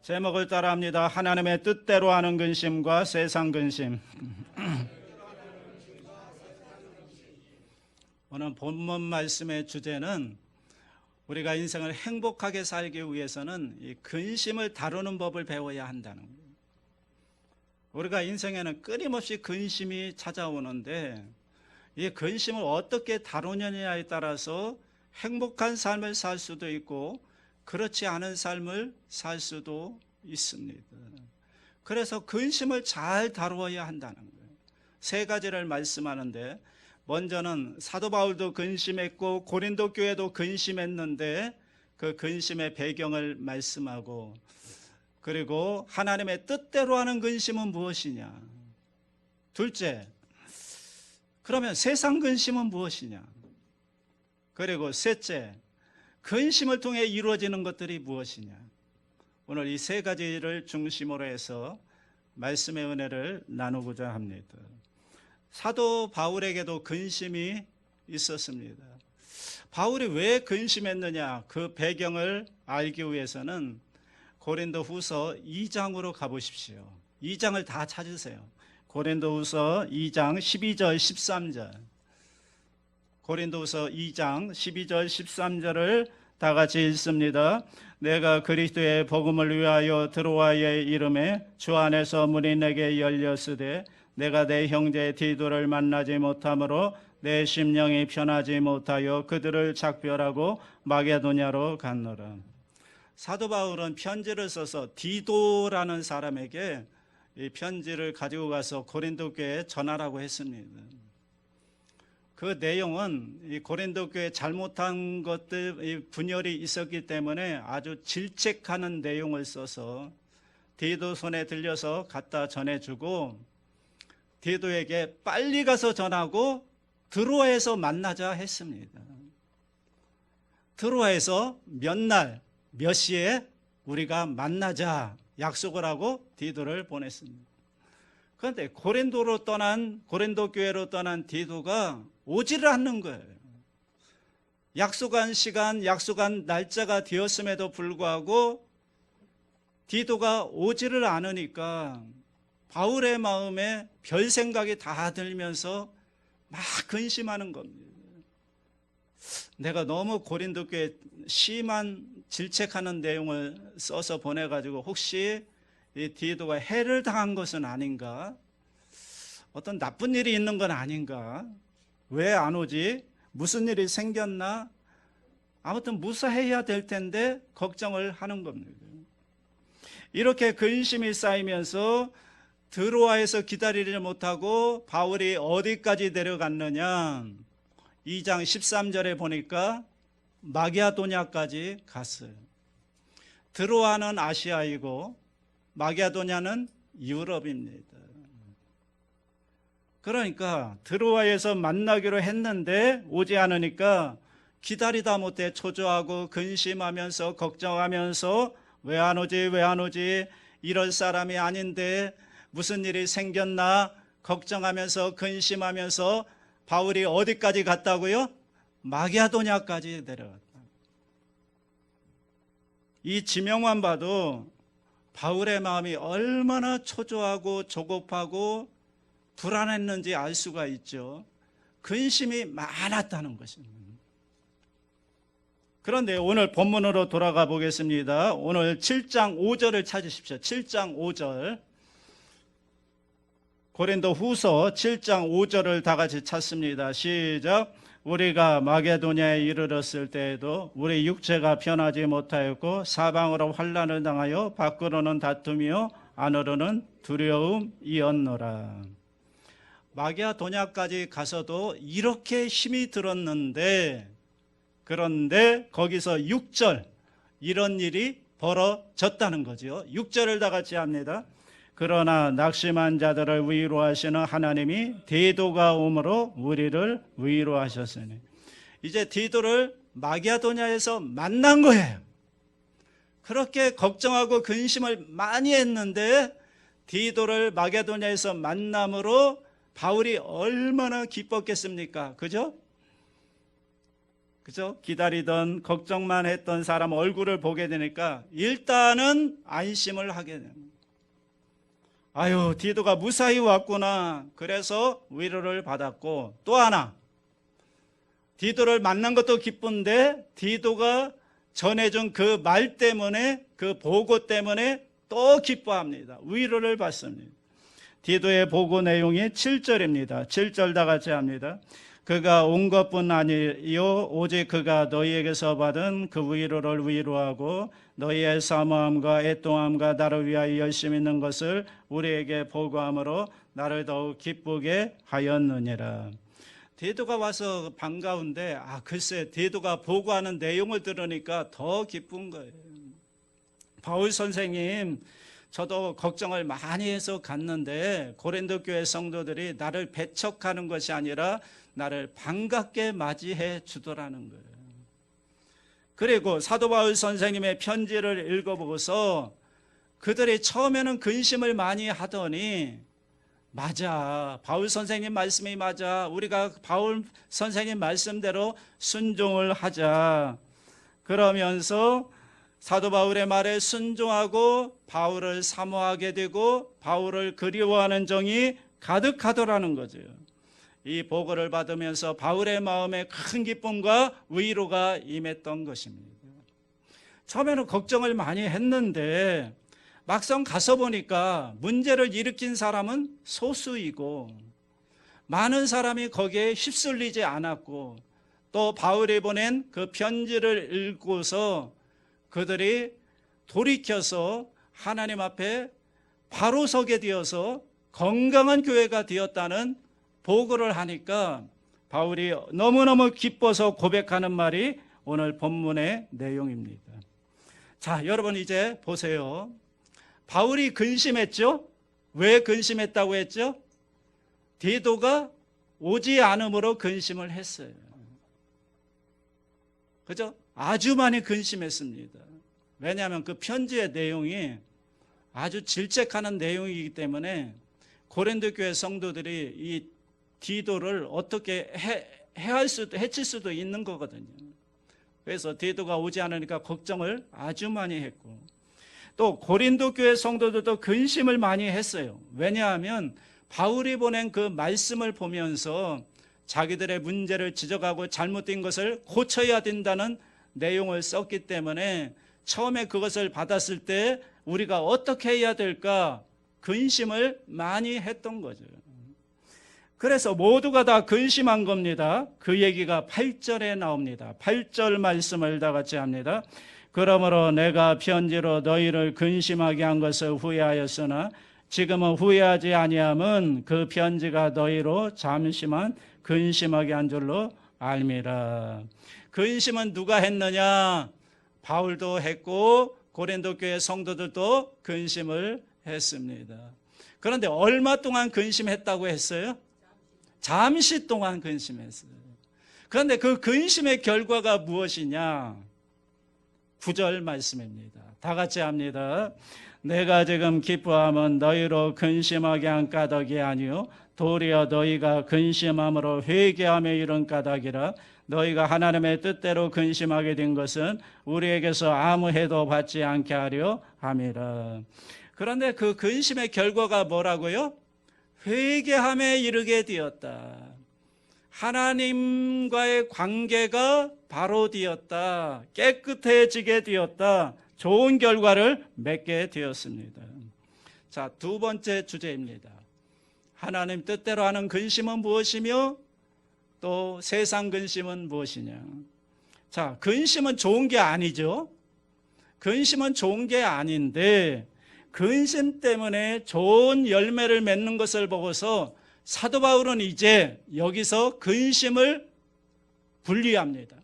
제목을 따라합니다. 하나님의 뜻대로 하는 근심과 세상 근심. 오늘 본문 말씀의 주제는 우리가 인생을 행복하게 살기 위해서는 이 근심을 다루는 법을 배워야 한다는 거예요. 우리가 인생에는 끊임없이 근심이 찾아오는데 이 근심을 어떻게 다루느냐에 따라서 행복한 삶을 살 수도 있고 그렇지 않은 삶을 살 수도 있습니다. 그래서 근심을 잘 다루어야 한다는 거예요. 세 가지를 말씀하는데 먼저는 사도 바울도 근심했고 고린도 교회도 근심했는데 그 근심의 배경을 말씀하고 그리고 하나님의 뜻대로 하는 근심은 무엇이냐. 둘째, 그러면 세상 근심은 무엇이냐. 그리고 셋째, 근심을 통해 이루어지는 것들이 무엇이냐. 오늘 이 세 가지를 중심으로 해서 말씀의 은혜를 나누고자 합니다. 사도 바울에게도 근심이 있었습니다. 바울이 왜 근심했느냐, 그 배경을 알기 위해서는 고린도 후서 2장으로 가보십시오. 2장을 다 찾으세요. 고린도 후서 2장 12절 13절. 고린도후서 2장 12절 13절을 다 같이 읽습니다. 내가 그리스도의 복음을 위하여 드로아의 이름에 주 안에서 문이 내게 열렸으되 내가 내 형제 디도를 만나지 못하므로 내 심령이 편하지 못하여 그들을 작별하고 마게도냐로 갔노라. 사도 바울은 편지를 써서 디도라는 사람에게 이 편지를 가지고 가서 고린도 교회에 전하라고 했습니다. 그 내용은 이 고린도 교회에 잘못한 것들, 분열이 있었기 때문에 아주 질책하는 내용을 써서 디도 손에 들려서 갖다 전해주고 디도에게 빨리 가서 전하고 드로아에서 만나자 했습니다. 드로아에서 몇 날, 몇 시에 우리가 만나자 약속을 하고 디도를 보냈습니다. 그런데 고린도 교회로 떠난 디도가 오지를 않는 거예요. 약속한 시간, 약속한 날짜가 되었음에도 불구하고 디도가 오지를 않으니까 바울의 마음에 별 생각이 다 들면서 막 근심하는 겁니다. 내가 너무 고린도 교회에 심한 질책하는 내용을 써서 보내가지고 혹시 이 디도가 해를 당한 것은 아닌가? 어떤 나쁜 일이 있는 건 아닌가? 왜 안 오지? 무슨 일이 생겼나? 아무튼 무사해야 될 텐데 걱정을 하는 겁니다. 이렇게 근심이 쌓이면서 드로아에서 기다리지 못하고 바울이 어디까지 내려갔느냐? 2장 13절에 보니까 마게도냐까지 갔어요. 드로아는 아시아이고 마게도냐는 유럽입니다. 그러니까 드로아에서 만나기로 했는데 오지 않으니까 기다리다 못해 초조하고 근심하면서 걱정하면서 왜 안 오지 이럴 사람이 아닌데 무슨 일이 생겼나 걱정하면서 근심하면서 바울이 어디까지 갔다고요? 마게도냐까지 내려갔다. 이 지명만 봐도 바울의 마음이 얼마나 초조하고 조급하고 불안했는지 알 수가 있죠. 근심이 많았다는 것입니다. 그런데 오늘 본문으로 돌아가 보겠습니다. 오늘 7장 5절을 찾으십시오. 7장 5절. 고린도 후서 7장 5절을 다 같이 찾습니다. 시작. 우리가 마게도냐에 이르렀을 때에도 우리 육체가 편하지 못하였고 사방으로 환난을 당하여 밖으로는 다툼이요 안으로는 두려움이었노라. 마게도냐까지 가서도 이렇게 힘이 들었는데 그런데 거기서 6절 이런 일이 벌어졌다는 거죠. 6절을 다 같이 합니다. 그러나 낙심한 자들을 위로하시는 하나님이 디도가 오므로 우리를 위로하셨으니. 이제 디도를 마게도냐에서 만난 거예요. 그렇게 걱정하고 근심을 많이 했는데 디도를 마게도냐에서 만남으로 바울이 얼마나 기뻤겠습니까? 그죠? 그죠? 기다리던 걱정만 했던 사람 얼굴을 보게 되니까 일단은 안심을 하게 됩니다. 아유, 디도가 무사히 왔구나. 그래서 위로를 받았고, 또 하나, 디도를 만난 것도 기쁜데 디도가 전해준 그 말 때문에, 그 보고 때문에 또 기뻐합니다. 위로를 받습니다. 디도의 보고 내용이 7절입니다. 7절 다 같이 합니다. 그가 온 것뿐 아니요 오직 그가 너희에게서 받은 그 위로를 위로하고 너희의 사모함과 애통함과 나를 위하여 열심히 있는 것을 우리에게 보고함으로 나를 더욱 기쁘게 하였느니라. 디도가 와서 반가운데 글쎄 디도가 보고하는 내용을 들으니까 더 기쁜 거예요. 바울 선생님, 저도 걱정을 많이 해서 갔는데 고린도 교회 성도들이 나를 배척하는 것이 아니라 나를 반갑게 맞이해 주더라는 거예요. 그리고 사도 바울 선생님의 편지를 읽어보고서 그들이 처음에는 근심을 많이 하더니 맞아, 바울 선생님 말씀이 맞아, 우리가 바울 선생님 말씀대로 순종을 하자, 그러면서 사도 바울의 말에 순종하고 바울을 사모하게 되고 바울을 그리워하는 정이 가득하더라는 거죠. 이 보고를 받으면서 바울의 마음에 큰 기쁨과 위로가 임했던 것입니다. 처음에는 걱정을 많이 했는데 막상 가서 보니까 문제를 일으킨 사람은 소수이고 많은 사람이 거기에 휩쓸리지 않았고 또 바울이 보낸 그 편지를 읽고서 그들이 돌이켜서 하나님 앞에 바로 서게 되어서 건강한 교회가 되었다는 보고를 하니까 바울이 너무너무 기뻐서 고백하는 말이 오늘 본문의 내용입니다. 자, 여러분 이제 보세요. 바울이 근심했죠? 왜 근심했다고 했죠? 디도가 오지 않음으로 근심을 했어요. 그죠? 아주 많이 근심했습니다. 왜냐하면 그 편지의 내용이 아주 질책하는 내용이기 때문에 고린도 교회 성도들이 이 디도를 어떻게 해칠 수도 있는 거거든요. 그래서 디도가 오지 않으니까 걱정을 아주 많이 했고 또 고린도 교회 성도들도 근심을 많이 했어요. 왜냐하면 바울이 보낸 그 말씀을 보면서 자기들의 문제를 지적하고 잘못된 것을 고쳐야 된다는 내용을 썼기 때문에 처음에 그것을 받았을 때 우리가 어떻게 해야 될까 근심을 많이 했던 거죠. 그래서 모두가 다 근심한 겁니다. 그 얘기가 8절에 나옵니다. 8절 말씀을 다 같이 합니다. 그러므로 내가 편지로 너희를 근심하게 한 것을 후회하였으나 지금은 후회하지 아니함은 그 편지가 너희로 잠시만 근심하게 한 줄로 알미라. 근심은 누가 했느냐? 바울도 했고 고린도 교회 성도들도 근심을 했습니다. 그런데 얼마 동안 근심했다고 했어요? 잠시 동안 근심했어요. 그런데 그 근심의 결과가 무엇이냐? 9절 말씀입니다. 다 같이 합니다. 내가 지금 기뻐함은 너희로 근심하게 한 까닭이 아니요 도리어 너희가 근심함으로 회개함에 이른 까닭이라. 너희가 하나님의 뜻대로 근심하게 된 것은 우리에게서 아무 해도 받지 않게 하려 함이라. 그런데 그 근심의 결과가 뭐라고요? 회개함에 이르게 되었다. 하나님과의 관계가 바로 되었다. 깨끗해지게 되었다. 좋은 결과를 맺게 되었습니다. 자, 두 번째 주제입니다. 하나님 뜻대로 하는 근심은 무엇이며 또 세상 근심은 무엇이냐. 자, 근심은 좋은 게 아니죠. 근심은 좋은 게 아닌데 근심 때문에 좋은 열매를 맺는 것을 보고서 사도 바울은 이제 여기서 근심을 분리합니다.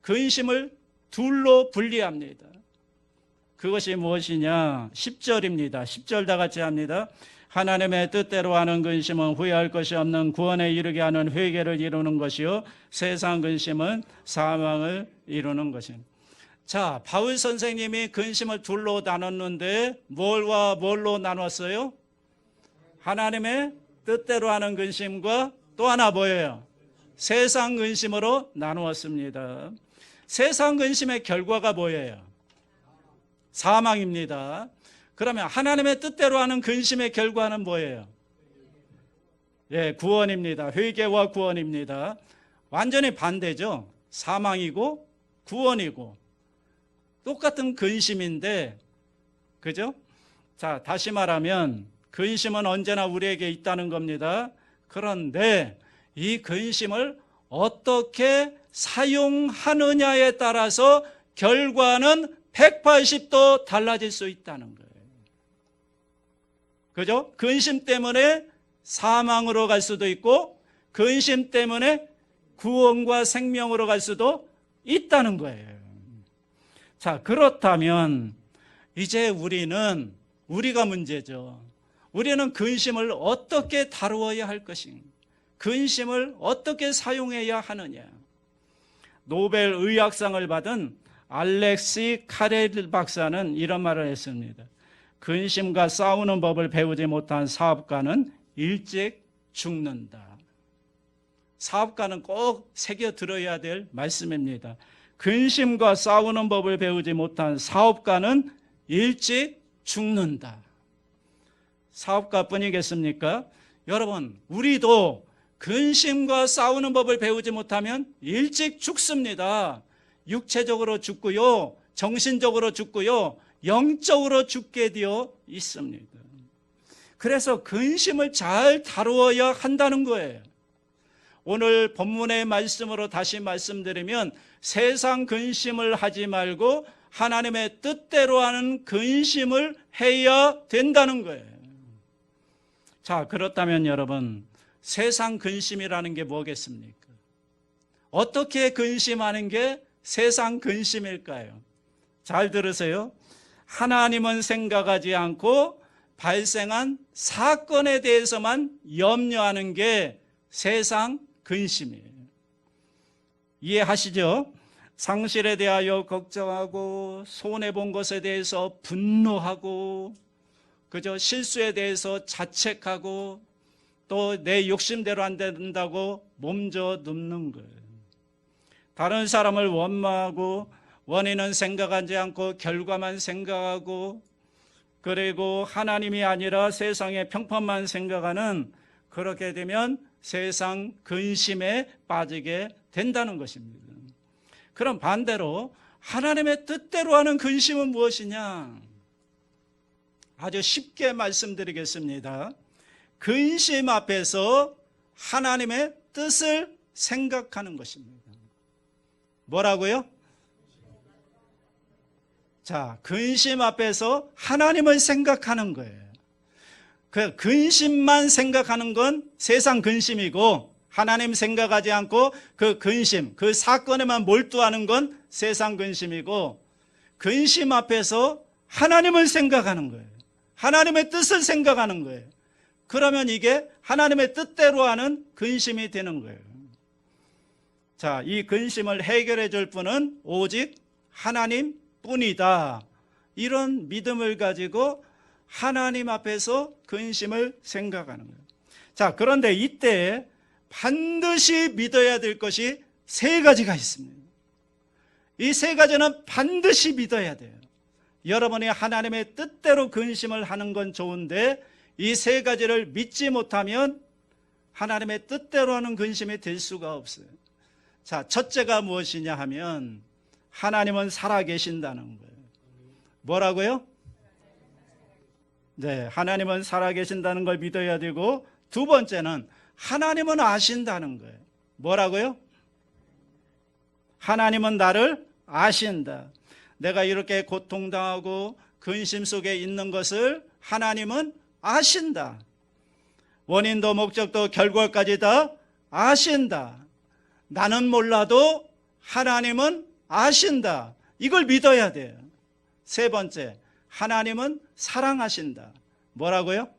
근심을 둘로 분리합니다. 그것이 무엇이냐? 10절입니다. 10절 다 같이 합니다. 하나님의 뜻대로 하는 근심은 후회할 것이 없는 구원에 이르게 하는 회개를 이루는 것이요 세상 근심은 사망을 이루는 것입니다. 자, 바울 선생님이 근심을 둘로 나눴는데 뭘와 뭘로 나눴어요? 하나님의 뜻대로 하는 근심과 또 하나 뭐예요? 세상 근심으로 나누었습니다. 세상 근심의 결과가 뭐예요? 사망입니다. 그러면 하나님의 뜻대로 하는 근심의 결과는 뭐예요? 예, 구원입니다. 회개와 구원입니다. 완전히 반대죠. 사망이고 구원이고 똑같은 근심인데, 그죠? 자, 다시 말하면 근심은 언제나 우리에게 있다는 겁니다. 그런데 이 근심을 어떻게 사용하느냐에 따라서 결과는 180도 달라질 수 있다는 거예요. 그죠? 근심 때문에 사망으로 갈 수도 있고 근심 때문에 구원과 생명으로 갈 수도 있다는 거예요. 자, 그렇다면 이제 우리가 문제죠. 우리는 근심을 어떻게 다루어야 할 것인가? 근심을 어떻게 사용해야 하느냐? 노벨 의학상을 받은 알렉시 카렐 박사는 이런 말을 했습니다. 근심과 싸우는 법을 배우지 못한 사업가는 일찍 죽는다. 사업가는 꼭 새겨 들어야 될 말씀입니다. 근심과 싸우는 법을 배우지 못한 사업가는 일찍 죽는다. 사업가뿐이겠습니까? 여러분, 우리도 근심과 싸우는 법을 배우지 못하면 일찍 죽습니다. 육체적으로 죽고요, 정신적으로 죽고요, 영적으로 죽게 되어 있습니다. 그래서 근심을 잘 다루어야 한다는 거예요. 오늘 본문의 말씀으로 다시 말씀드리면 세상 근심을 하지 말고 하나님의 뜻대로 하는 근심을 해야 된다는 거예요. 자, 그렇다면 여러분, 세상 근심이라는 게 뭐겠습니까? 어떻게 근심하는 게 세상 근심일까요? 잘 들으세요. 하나님은 생각하지 않고 발생한 사건에 대해서만 염려하는 게 세상 근심이에요. 이해하시죠? 상실에 대하여 걱정하고 손해본 것에 대해서 분노하고 그저 실수에 대해서 자책하고 또 내 욕심대로 안 된다고 몸져 눕는 거예요. 다른 사람을 원망하고 원인은 생각하지 않고 결과만 생각하고 그리고 하나님이 아니라 세상의 평판만 생각하는, 그렇게 되면 세상 근심에 빠지게 된다는 것입니다. 그럼 반대로 하나님의 뜻대로 하는 근심은 무엇이냐? 아주 쉽게 말씀드리겠습니다. 근심 앞에서 하나님의 뜻을 생각하는 것입니다. 뭐라고요? 자, 근심 앞에서 하나님을 생각하는 거예요. 그 근심만 생각하는 건 세상 근심이고, 하나님 생각하지 않고 그 근심, 그 사건에만 몰두하는 건 세상 근심이고, 근심 앞에서 하나님을 생각하는 거예요. 하나님의 뜻을 생각하는 거예요. 그러면 이게 하나님의 뜻대로 하는 근심이 되는 거예요. 자, 이 근심을 해결해 줄 분은 오직 하나님 뿐이다. 이런 믿음을 가지고 하나님 앞에서 근심을 생각하는 거예요. 자, 그런데 이때 반드시 믿어야 될 것이 세 가지가 있습니다. 이 세 가지는 반드시 믿어야 돼요. 여러분이 하나님의 뜻대로 근심을 하는 건 좋은데 이 세 가지를 믿지 못하면 하나님의 뜻대로 하는 근심이 될 수가 없어요. 자, 첫째가 무엇이냐 하면 하나님은 살아계신다는 거예요. 뭐라고요? 네, 하나님은 살아계신다는 걸 믿어야 되고, 두 번째는 하나님은 아신다는 거예요. 뭐라고요? 하나님은 나를 아신다. 내가 이렇게 고통당하고 근심 속에 있는 것을 하나님은 아신다. 원인도 목적도 결과까지 다 아신다. 나는 몰라도 하나님은 아신다. 이걸 믿어야 돼요. 세 번째, 하나님은 사랑하신다. 뭐라고요?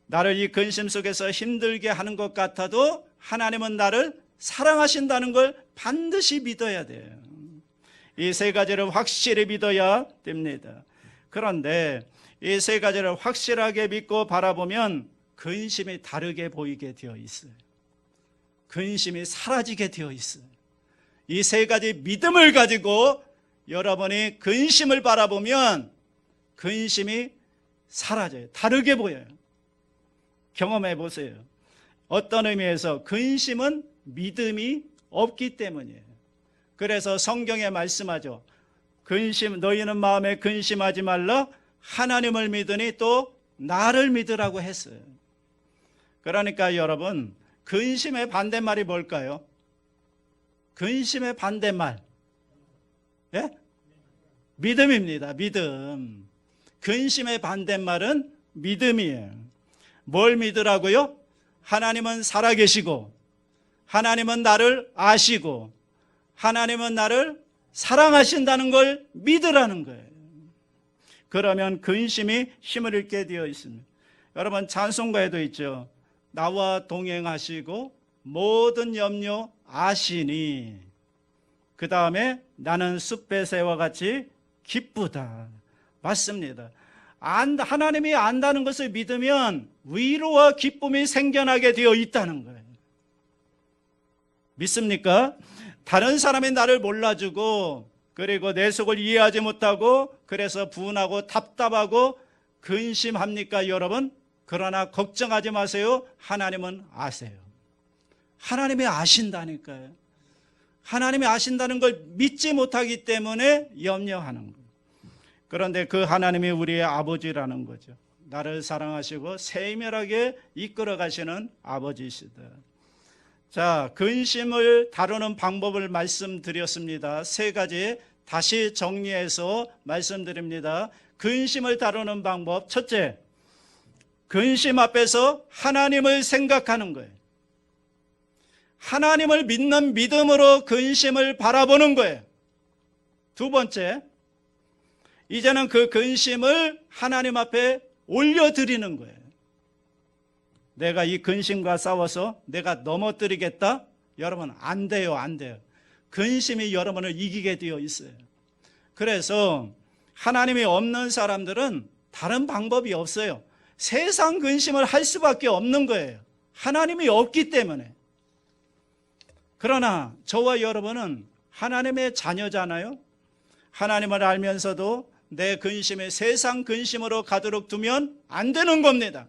나를 이 근심 속에서 힘들게 하는 것 같아도 하나님은 나를 사랑하신다는 걸 반드시 믿어야 돼요. 이 세 가지를 확실히 믿어야 됩니다. 그런데 이 세 가지를 확실하게 믿고 바라보면 근심이 다르게 보이게 되어 있어요. 근심이 사라지게 되어 있어요. 이 세 가지 믿음을 가지고 여러분이 근심을 바라보면 근심이 사라져요. 다르게 보여요. 경험해 보세요. 어떤 의미에서 근심은 믿음이 없기 때문이에요. 그래서 성경에 말씀하죠. 너희는 마음에 근심하지 말라. 하나님을 믿으니 또 나를 믿으라고 했어요. 그러니까 여러분, 근심의 반대말이 뭘까요? 근심의 반대말. 예? 믿음입니다. 믿음. 근심의 반대말은 믿음이에요. 뭘 믿으라고요? 하나님은 살아계시고, 하나님은 나를 아시고, 하나님은 나를 사랑하신다는 걸 믿으라는 거예요. 그러면 근심이 힘을 잃게 되어 있습니다. 여러분, 찬송가에도 있죠. 나와 동행하시고 모든 염려 아시니, 그 다음에 나는 숲의 새와 같이 기쁘다. 맞습니다. 하나님이 안다는 것을 믿으면 위로와 기쁨이 생겨나게 되어 있다는 거예요. 믿습니까? 다른 사람이 나를 몰라주고, 그리고 내 속을 이해하지 못하고, 그래서 분하고 답답하고 근심합니까, 여러분? 그러나 걱정하지 마세요. 하나님은 아세요. 하나님이 아신다니까요. 하나님이 아신다는 걸 믿지 못하기 때문에 염려하는 거예요. 그런데 그 하나님이 우리의 아버지라는 거죠. 나를 사랑하시고 세밀하게 이끌어 가시는 아버지이시다. 자, 근심을 다루는 방법을 말씀드렸습니다. 세 가지 다시 정리해서 말씀드립니다. 근심을 다루는 방법. 첫째, 근심 앞에서 하나님을 생각하는 거예요. 하나님을 믿는 믿음으로 근심을 바라보는 거예요. 두 번째, 이제는 그 근심을 하나님 앞에 올려드리는 거예요. 내가 이 근심과 싸워서 내가 넘어뜨리겠다? 여러분, 안 돼요, 안 돼요. 근심이 여러분을 이기게 되어 있어요. 그래서 하나님이 없는 사람들은 다른 방법이 없어요. 세상 근심을 할 수밖에 없는 거예요. 하나님이 없기 때문에. 그러나 저와 여러분은 하나님의 자녀잖아요. 하나님을 알면서도 내 근심이 세상 근심으로 가도록 두면 안 되는 겁니다.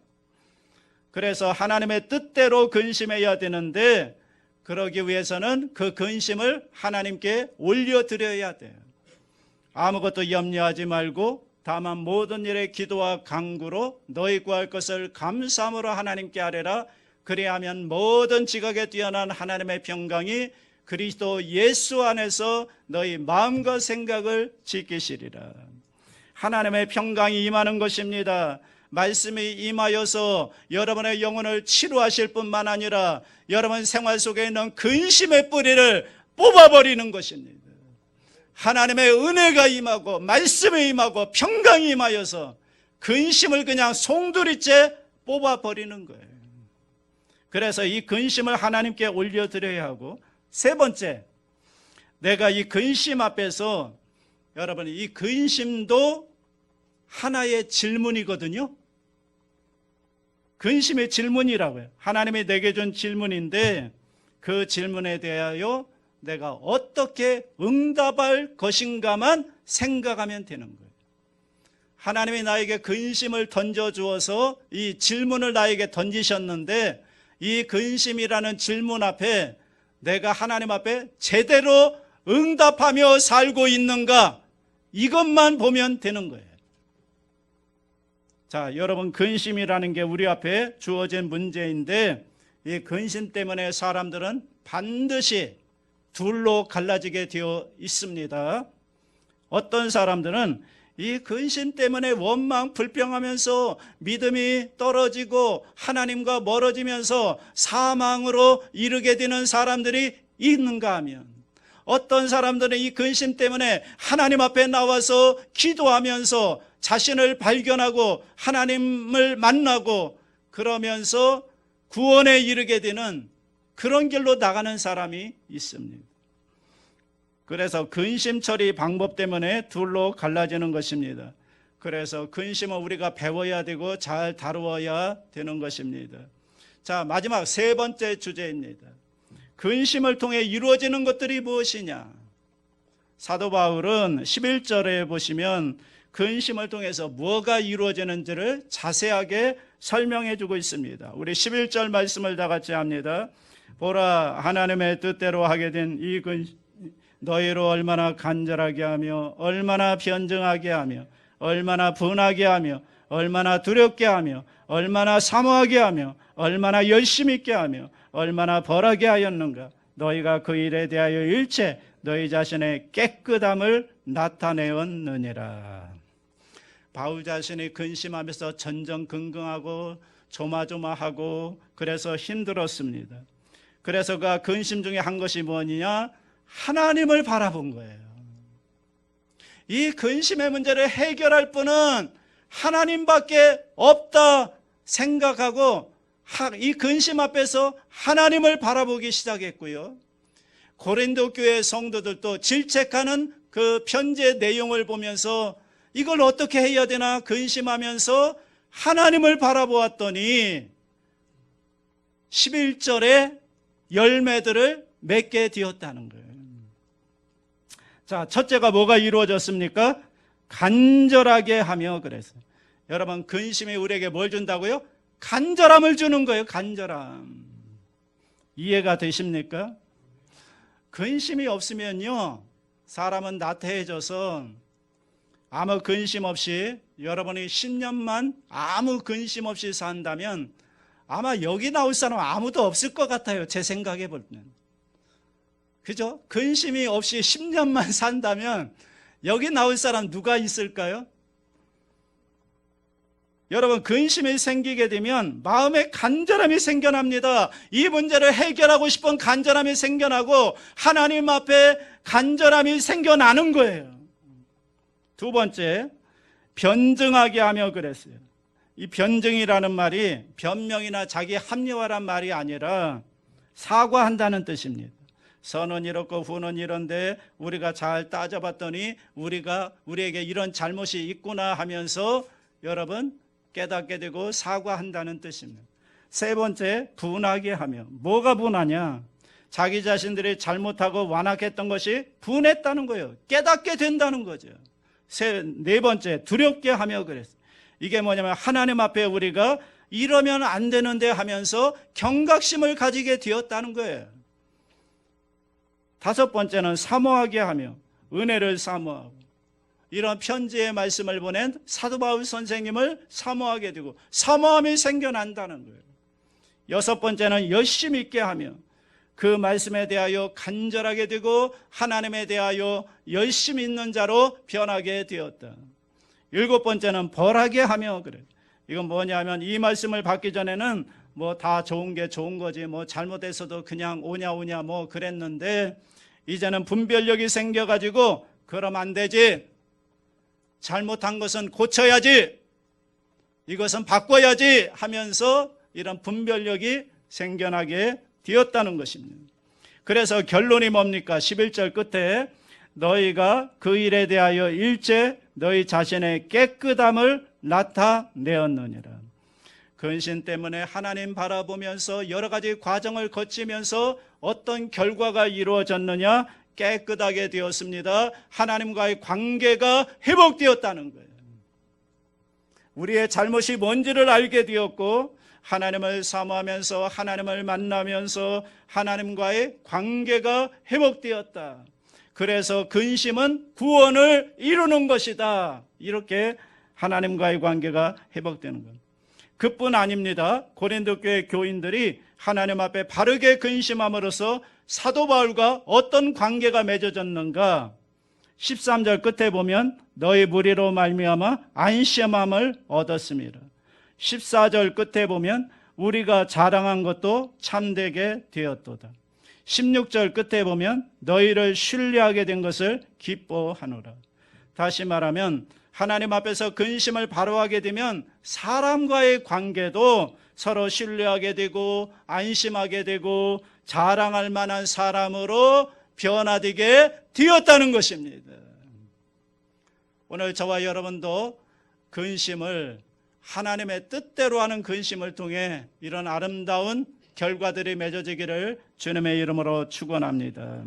그래서 하나님의 뜻대로 근심해야 되는데, 그러기 위해서는 그 근심을 하나님께 올려드려야 돼요. 아무것도 염려하지 말고 다만 모든 일에 기도와 간구로 너희 구할 것을 감사함으로 하나님께 아뢰라. 그리하면 모든 지각에 뛰어난 하나님의 평강이 그리스도 예수 안에서 너희 마음과 생각을 지키시리라. 하나님의 평강이 임하는 것입니다. 말씀이 임하여서 여러분의 영혼을 치료하실 뿐만 아니라 여러분 생활 속에 있는 근심의 뿌리를 뽑아버리는 것입니다. 하나님의 은혜가 임하고 말씀이 임하고 평강이 임하여서 근심을 그냥 송두리째 뽑아버리는 거예요. 그래서 이 근심을 하나님께 올려드려야 하고, 세 번째, 내가 이 근심 앞에서, 여러분, 이 근심도 하나의 질문이거든요. 근심의 질문이라고요. 하나님이 내게 준 질문인데 그 질문에 대하여 내가 어떻게 응답할 것인가만 생각하면 되는 거예요. 하나님이 나에게 근심을 던져주어서 이 질문을 나에게 던지셨는데, 이 근심이라는 질문 앞에 내가 하나님 앞에 제대로 응답하며 살고 있는가, 이것만 보면 되는 거예요. 자, 여러분, 근심이라는 게 우리 앞에 주어진 문제인데, 이 근심 때문에 사람들은 반드시 둘로 갈라지게 되어 있습니다. 어떤 사람들은 이 근심 때문에 원망 불평하면서 믿음이 떨어지고 하나님과 멀어지면서 사망으로 이르게 되는 사람들이 있는가 하면, 어떤 사람들은 이 근심 때문에 하나님 앞에 나와서 기도하면서 자신을 발견하고 하나님을 만나고 그러면서 구원에 이르게 되는 그런 길로 나가는 사람이 있습니다. 그래서 근심 처리 방법 때문에 둘로 갈라지는 것입니다. 그래서 근심은 우리가 배워야 되고 잘 다루어야 되는 것입니다. 자, 마지막 세 번째 주제입니다. 근심을 통해 이루어지는 것들이 무엇이냐? 사도 바울은 11절에 보시면 근심을 통해서 뭐가 이루어지는지를 자세하게 설명해 주고 있습니다. 우리 11절 말씀을 다 같이 합니다. 보라, 하나님의 뜻대로 하게 된 이 근심 너희로 얼마나 간절하게 하며 얼마나 변증하게 하며 얼마나 분하게 하며 얼마나 두렵게 하며 얼마나 사모하게 하며 얼마나 열심 있게 하며 얼마나 벌하게 하였는가. 너희가 그 일에 대하여 일체 너희 자신의 깨끗함을 나타내었느니라. 바울 자신이 근심하면서 전전긍긍하고 조마조마하고 그래서 힘들었습니다. 그래서 그 근심 중에 한 것이 뭐냐? 하나님을 바라본 거예요. 이 근심의 문제를 해결할 분은 하나님밖에 없다 생각하고 이 근심 앞에서 하나님을 바라보기 시작했고요. 고린도 교회 성도들도 질책하는 그 편지의 내용을 보면서 이걸 어떻게 해야 되나 근심하면서 하나님을 바라보았더니 11절에 열매들을 맺게 되었다는 거예요. 자, 첫째가 뭐가 이루어졌습니까? 간절하게 하며. 그래서 여러분, 근심이 우리에게 뭘 준다고요? 간절함을 주는 거예요. 간절함. 이해가 되십니까? 근심이 없으면요, 사람은 나태해져서 아무 근심 없이, 여러분이 10년만 아무 근심 없이 산다면 아마 여기 나올 사람 아무도 없을 것 같아요. 제 생각해 볼 때는. 그죠? 근심이 없이 10년만 산다면 여기 나올 사람 누가 있을까요? 여러분, 근심이 생기게 되면 마음에 간절함이 생겨납니다. 이 문제를 해결하고 싶은 간절함이 생겨나고 하나님 앞에 간절함이 생겨나는 거예요. 두 번째, 변증하게 하며. 그랬어요. 이 변증이라는 말이 변명이나 자기 합리화란 말이 아니라 사과한다는 뜻입니다. 선은 이렇고 후는 이런데 우리가 잘 따져봤더니 우리에게 이런 잘못이 있구나 하면서 여러분 깨닫게 되고 사과한다는 뜻입니다. 세 번째, 분하게 하며. 뭐가 분하냐? 자기 자신들이 잘못하고 완악했던 것이 분했다는 거예요. 깨닫게 된다는 거죠. 네 번째, 두렵게 하며. 그랬어요. 이게 뭐냐면 하나님 앞에 우리가 이러면 안 되는데 하면서 경각심을 가지게 되었다는 거예요. 다섯 번째는 사모하게 하며. 은혜를 사모하고. 이런 편지의 말씀을 보낸 사도 바울 선생님을 사모하게 되고 사모함이 생겨난다는 거예요. 여섯 번째는 열심히 있게 하며. 그 말씀에 대하여 간절하게 되고 하나님에 대하여 열심히 있는 자로 변하게 되었다. 일곱 번째는 벌하게 하며. 그래. 이건 뭐냐면 이 말씀을 받기 전에는 뭐 다 좋은 게 좋은 거지, 뭐 잘못해서도 그냥 오냐 뭐 그랬는데 이제는 분별력이 생겨가지고 그럼 안 되지, 잘못한 것은 고쳐야지, 이것은 바꿔야지 하면서 이런 분별력이 생겨나게 되었다는 것입니다. 그래서 결론이 뭡니까? 11절 끝에 너희가 그 일에 대하여 일체 너희 자신의 깨끗함을 나타내었느니라. 근심 때문에 하나님 바라보면서 여러 가지 과정을 거치면서 어떤 결과가 이루어졌느냐? 깨끗하게 되었습니다. 하나님과의 관계가 회복되었다는 거예요. 우리의 잘못이 뭔지를 알게 되었고 하나님을 사모하면서 하나님을 만나면서 하나님과의 관계가 회복되었다. 그래서 근심은 구원을 이루는 것이다. 이렇게 하나님과의 관계가 회복되는 것. 그뿐 아닙니다. 고린도 교회 교인들이 하나님 앞에 바르게 근심함으로써 사도 바울과 어떤 관계가 맺어졌는가? 13절 끝에 보면 너희 무리로 말미암아 안심함을 얻었습니다. 14절 끝에 보면 우리가 자랑한 것도 참되게 되었도다. 16절 끝에 보면 너희를 신뢰하게 된 것을 기뻐하노라. 다시 말하면 하나님 앞에서 근심을 바로하게 되면 사람과의 관계도 서로 신뢰하게 되고 안심하게 되고 자랑할 만한 사람으로 변화되게 되었다는 것입니다. 오늘 저와 여러분도 근심을 하나님의 뜻대로 하는 근심을 통해 이런 아름다운 결과들이 맺어지기를 주님의 이름으로 축원합니다.